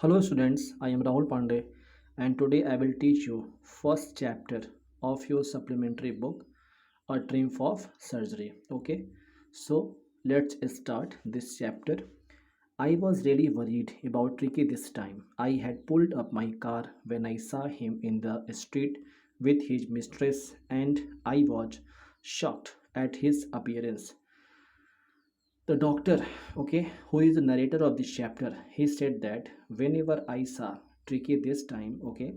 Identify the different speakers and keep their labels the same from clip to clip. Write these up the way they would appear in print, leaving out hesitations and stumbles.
Speaker 1: Hello students, I am Rahul Pandey and today I will teach you first chapter of your supplementary book A Triumph of Surgery. Okay, so let's start this chapter. I was really worried about Tricky this time. I had pulled up my car when I saw him in the street with his mistress and I was shocked at his appearance. The doctor, okay, who is the narrator of this chapter, he said that whenever I saw Tricky this time, okay,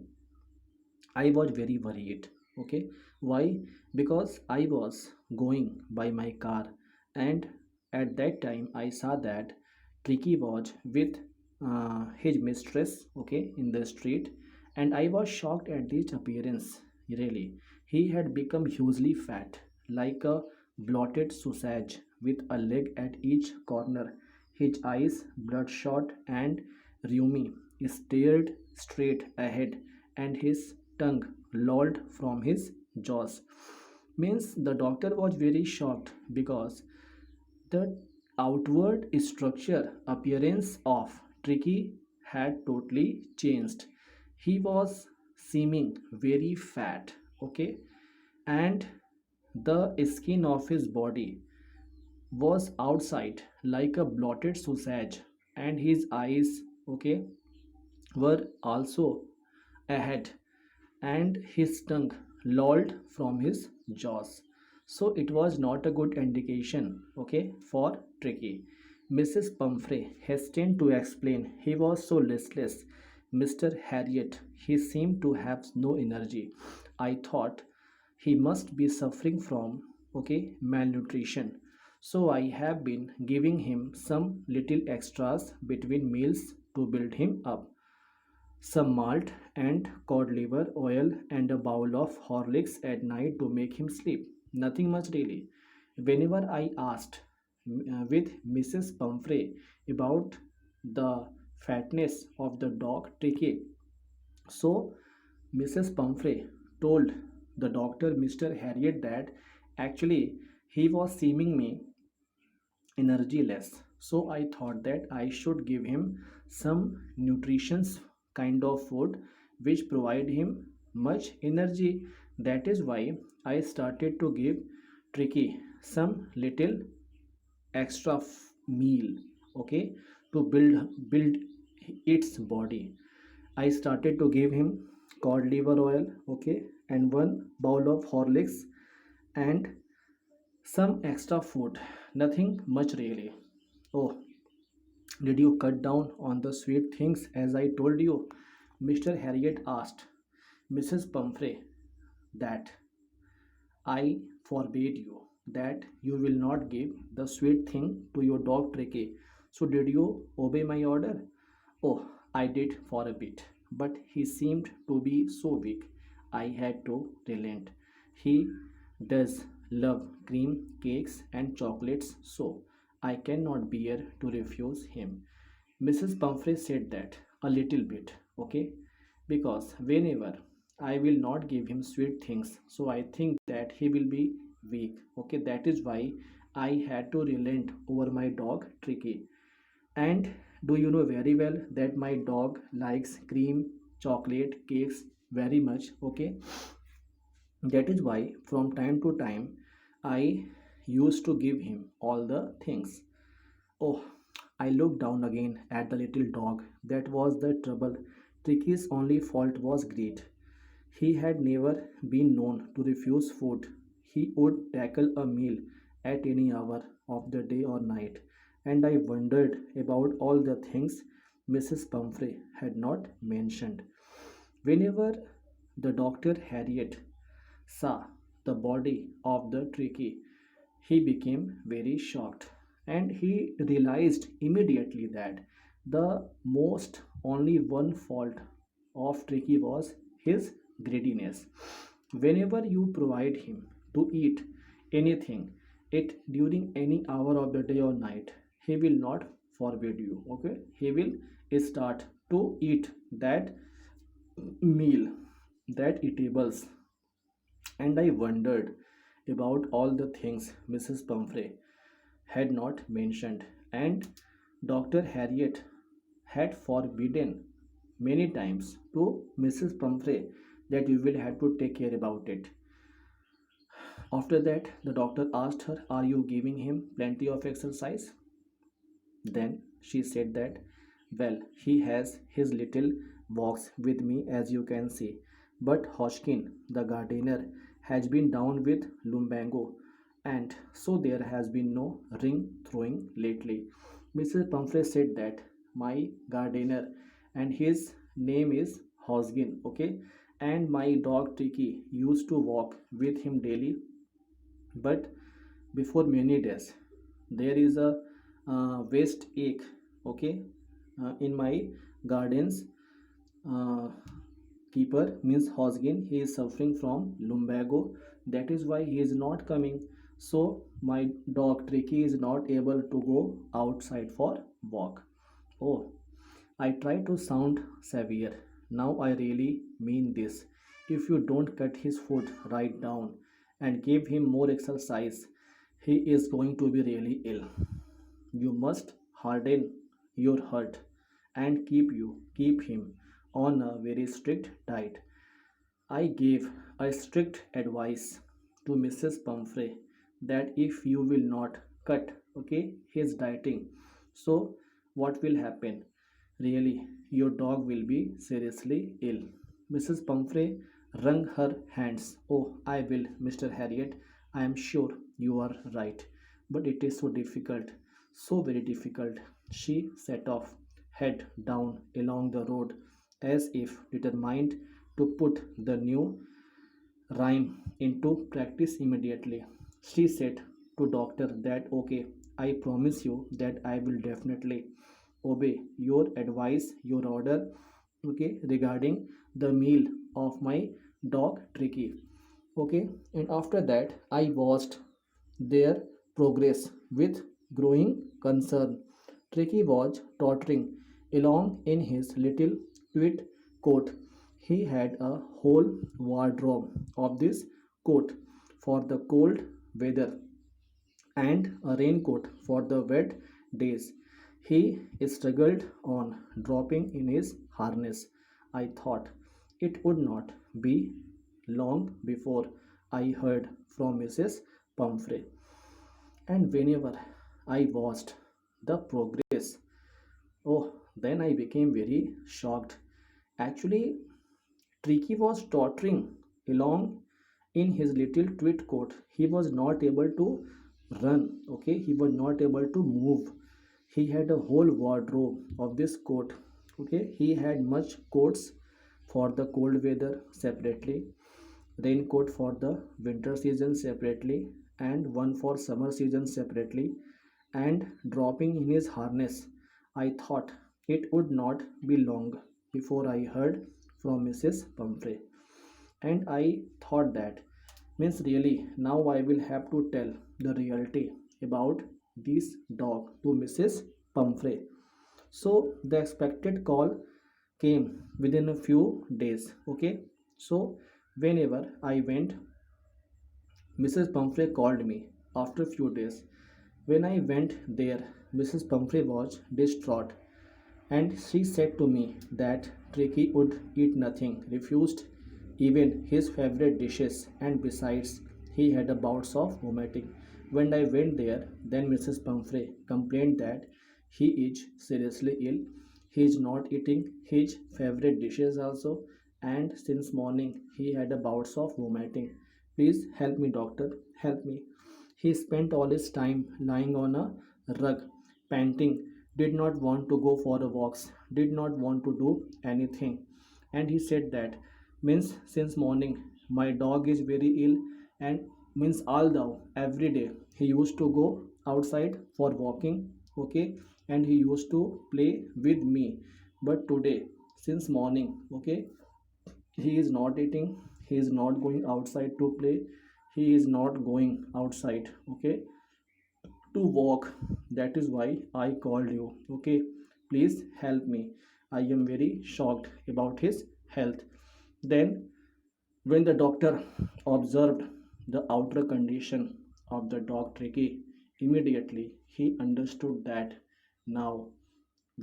Speaker 1: I was very worried. Okay, why? Because I was going by my car, and at that time I saw that Tricky was with his mistress, okay, in the street, and I was shocked at his appearance. Really, he had become hugely fat, like a bloated sausage, with a leg at each corner. His eyes, bloodshot and rheumy, stared straight ahead, and his tongue lolled from his jaws. Means the doctor was very shocked because the outward structure appearance of Tricky had totally changed. He was seeming very fat, okay, and the skin of his body was outside like a blotted sausage, and his eyes, okay, were also ahead, and his tongue lolled from his jaws. So it was not a good indication, okay, for Tricky. Mrs. Pumphrey hastened to explain he was so listless. Mr. Harriet, he seemed to have no energy. I thought he must be suffering from, okay, malnutrition. So I have been giving him some little extras between meals to build him up, some malt and cod liver oil, and a bowl of Horlicks at night to make him sleep. Nothing much really. Whenever I asked with Mrs. Pumphrey about the fatness of the dog Tricky, so Mrs. Pumphrey told the doctor, Mr. Harriet, that actually he was seeming me energyless. So I thought that I should give him some nutritious kind of food which provide him much energy. That is why I started to give Tricky some little extra meal, okay, to build its body. I started to give him cod liver oil, okay, and one bowl of Horlicks and some extra food, nothing much really. Oh, did you cut down on the sweet things as I told you? Mr. Harriet asked. Mrs. Pumphrey, that I forbade you, that you will not give the sweet thing to your dog Tricky. So did you obey my order? Oh, I did for a bit, but he seemed to be so weak. I had to relent. He does love cream, cakes, and chocolates, so I cannot bear to refuse him. Mrs. Pumphrey said that a little bit, okay? Because whenever I will not give him sweet things, so I think that he will be weak, okay? That is why I had to relent over my dog Tricky. And do you know very well that my dog likes cream, chocolate, cakes very much, okay? That is why from time to time I used to give him all the things. Oh, I looked down again at the little dog. That was the trouble. Tricky's only fault was greed. He had never been known to refuse food. He would tackle a meal at any hour of the day or night, and I wondered about all the things Mrs. Pumphrey had not mentioned. Whenever the doctor Harriet saw the body of the Tricky, he became very shocked, and he realized immediately that the most only one fault of Tricky was his greediness. Whenever you provide him to eat anything, it during any hour of the day or night, he will not forbid you. Okay, he will start to eat that meal, that eatables, and I wondered about all the things Mrs. Pumphrey had not mentioned, and Dr. Harriet had forbidden. many times to Mrs. Pumphrey that you will have to take care about it. After that, the doctor asked her, are you giving him plenty of exercise? Then she said that, well, he has his little walks with me as you can see. But Hodgkin, the gardener, has been down with lumbago, and so there has been no ring throwing lately. Mrs. Pumphrey said that my gardener and his name is Hodgkin, okay? And my dog Tricky used to walk with him daily, but before many days there is a waist ache, okay, in my gardens. uh, Keeper means Hosgin, he is suffering from lumbago, that is why he is not coming. So my dog Tricky is not able to go outside for walk. Oh, I try to sound severe. Now I really mean this. If you don't cut his foot right down and give him more exercise, he is going to be really ill. You must harden your heart and keep him on a very strict diet. I gave a strict advice to Mrs. Pumphrey that if you will not cut, okay, his dieting, so what will happen? Really, your dog will be seriously ill. Mrs. Pumphrey wrung her hands. Oh, I will, Mr. Harriet. I am sure you are right. But it is so difficult, so very difficult. She set off, head down along the road, as if determined to put the new rhyme into practice immediately. She said to doctor that okay, I promise you that I will definitely obey your advice, your order, okay, regarding the meal of my dog Tricky. Okay, and after that I watched their progress with growing concern. Tricky was tottering along in his little tweed coat. He had a whole wardrobe of this coat for the cold weather and a raincoat for the wet days. He struggled on, dropping in his harness. I thought it would not be long before I heard from Mrs. Pumphrey. And whenever I watched the progress, oh, then I became very shocked. Actually, Tricky was tottering along in his little tweed coat. He was not able to run, okay? He was not able to move. He had a whole wardrobe of this coat, okay? He had much coats for the cold weather separately, raincoat for the winter season separately, and one for summer season separately, and dropping in his harness. I thought it would not be long before I heard from Mrs. Pumphrey. And I thought that means really now I will have to tell the reality about this dog to Mrs. Pumphrey. So the expected call came within a few days. Okay, so whenever I went, Mrs. Pumphrey called me after a few days. When I went there, Mrs. Pumphrey was distraught, and she said to me that Tricky would eat nothing, refused even his favorite dishes, and besides, he had a bouts of vomiting. When I went there, then Mrs. Pumphrey complained that he is seriously ill. He is not eating his favorite dishes also, and since morning he had a bouts of vomiting. Please help me, doctor. Help me. He spent all his time lying on a rug, panting, did not want to go for a walks, did not want to do anything. And he said that means since morning my dog is very ill, and means although every day he used to go outside for walking, okay, and he used to play with me, but today since morning, okay, he is not eating, he is not going outside to play, he is not going outside, okay, to walk. That is why I called you, okay, please help me. I am very shocked about his health. Then when the doctor observed the outer condition of the dog Tricky, immediately he understood that now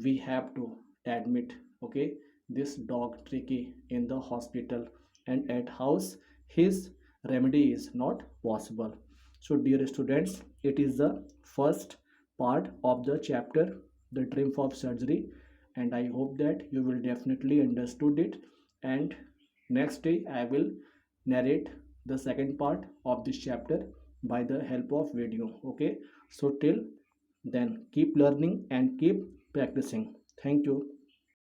Speaker 1: we have to admit, okay, this dog Tricky in the hospital, and at house his remedy is not possible. So dear students, it is the first part of the chapter, the triumph of surgery, and I hope that you will definitely understood it. And next day I will narrate the second part of this chapter by the help of video. Okay, so till then keep learning and keep practicing. Thank you.